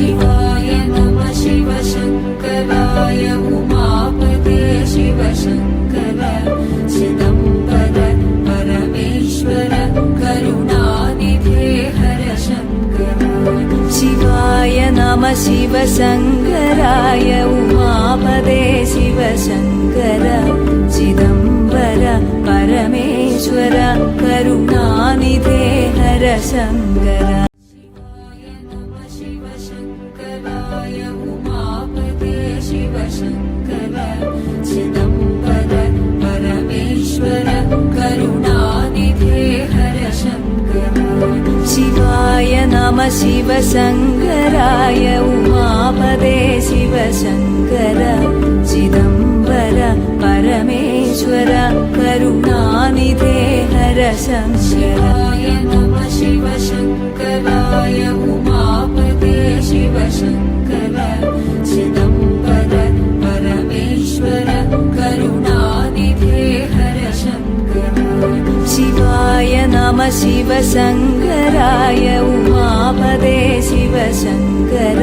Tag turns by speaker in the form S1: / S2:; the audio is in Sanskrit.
S1: शिवाय नमः शिवशङ्कराय उमापते शिवशङ्कर चिदम्बर परमेश्वर करुणानिधे हर शङ्कर शिवाय नमः शिवशङ्कराय उमापते शिवशङ्कर चिदम्बर परमेश्वर करुणानिधे हर शङ्कर शिवाय नमः शिवशङ्कराय उमापते शिवशङ्कर चिदम्बर परमेश्वर करुणानिधे हर शङ्कर शिवाय नमः शिवशङ्कराय उमापते शिवशङ्कर चिदम्बर परमेश्वर करुणानिधे हर शङ्कर शिवाय नमः शिवशङ्कराय उमापते शिवशङ्कर चिदम्बर परमेश्वर करुणानिधे हर शङ्कर शिवाय नमः शिवशङ्कराय उमापते शिवशङ्कर